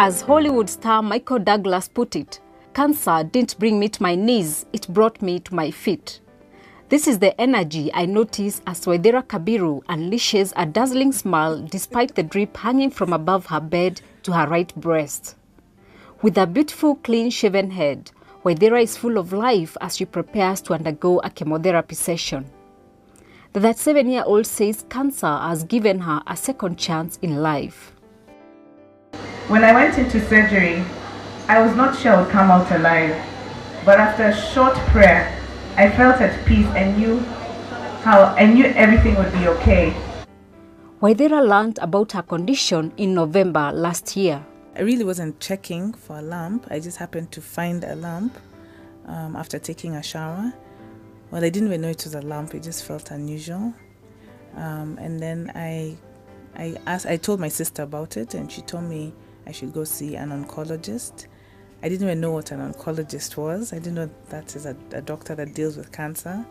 As Hollywood star Michael Douglas put it, cancer didn't bring me to my knees, it brought me to my feet. This is the energy I notice as Waithera Kabiru unleashes a dazzling smile despite the drip hanging from above her bed to her right breast. With a beautiful, clean-shaven head, Waithera is full of life as she prepares to undergo a chemotherapy session. The 37-year-old says cancer has given her a second chance in life. When I went into surgery, I was not sure I would come out alive, but after a short prayer, I felt at peace and knew everything would be okay. Waithera learned about her condition in November last year. I really wasn't checking for a lump. I just happened to find a lump after taking a shower. Well, I didn't even know it was a lump. It just felt unusual. And then I told my sister about it, and she told me I should go see an oncologist. I didn't even know what an oncologist was. I didn't know that is a doctor that deals with cancer.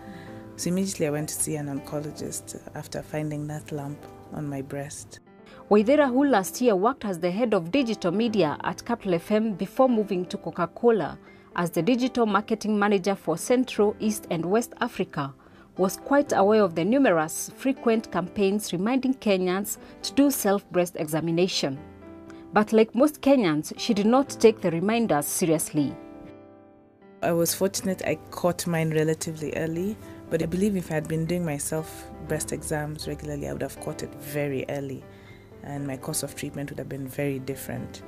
So immediately I went to see an oncologist after finding that lump on my breast. Waithera, who last year worked as the head of digital media at Capital FM before moving to Coca-Cola as the digital marketing manager for Central, East and West Africa, was quite aware of the numerous frequent campaigns reminding Kenyans to do self-breast examination. But like most Kenyans, she did not take the reminders seriously. I was fortunate I caught mine relatively early, but I believe if I had been doing my breast exams regularly, I would have caught it very early, and my course of treatment would have been very different.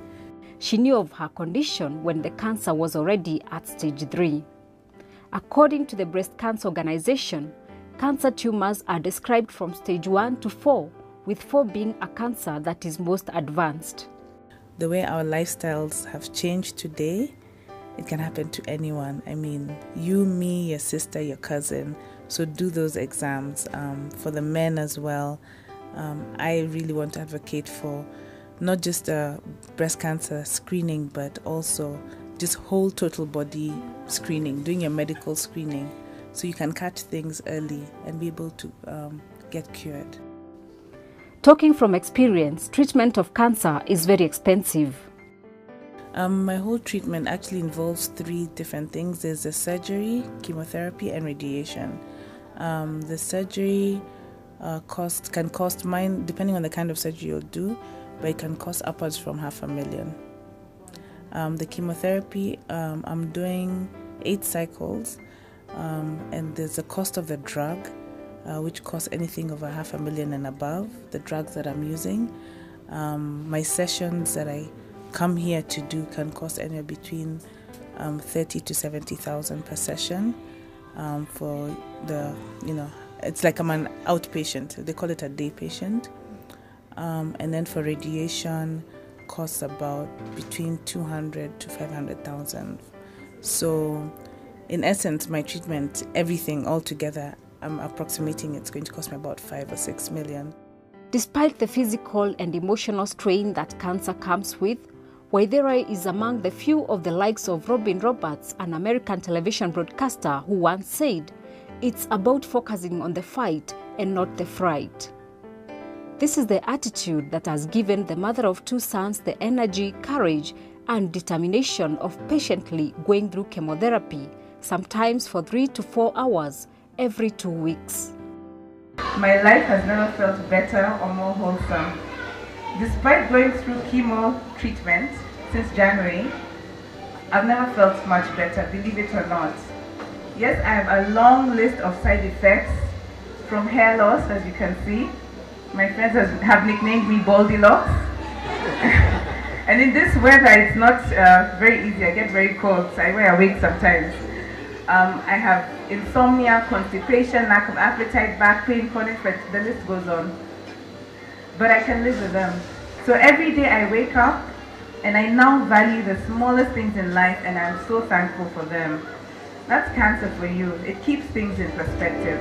She knew of her condition when the cancer was already at stage 3. According to the Breast Cancer Organization, cancer tumors are described from stage 1 to 4, with 4 being a cancer that is most advanced. The way our lifestyles have changed today, it can happen to anyone. I mean, you, me, your sister, your cousin. So do those exams. For the men as well, I really want to advocate for not just breast cancer screening, but also just whole total body screening, doing your medical screening, so you can catch things early and be able to get cured. Talking from experience, treatment of cancer is very expensive. My whole treatment actually involves 3 different things. There's the surgery, chemotherapy, and radiation. The surgery can cost mine, depending on the kind of surgery you'll do, but it can cost upwards from $500,000. The chemotherapy, I'm doing 8 cycles, and there's the cost of the drug, which costs anything over $500,000 and above, the drugs that I'm using. My sessions that I come here to do can cost anywhere between $30,000 to $70,000 per session. For the, it's like I'm an outpatient. They call it a day patient. And then for radiation, costs about between $200,000 to $500,000. So, in essence, my treatment, everything altogether, I'm approximating it's going to cost me about $5 or $6 million. Despite the physical and emotional strain that cancer comes with, Waithera is among the few of the likes of Robin Roberts, an American television broadcaster, who once said, "It's about focusing on the fight and not the fright." This is the attitude that has given the mother of 2 sons the energy, courage, and determination of patiently going through chemotherapy, sometimes for 3 to 4 hours every 2 weeks. My life has never felt better or more wholesome. Despite going through chemo treatment since January, I've never felt much better, believe it or not. Yes, I have a long list of side effects, from hair loss, as you can see. My friends have nicknamed me Goldilocks. And in this weather, it's not very easy. I get very cold, so I wear a wig sometimes. I have insomnia, constipation, lack of appetite, back pain, chronic fatigue, the list goes on. But I can live with them. So every day I wake up and I now value the smallest things in life, and I'm so thankful for them. That's cancer for you. It keeps things in perspective.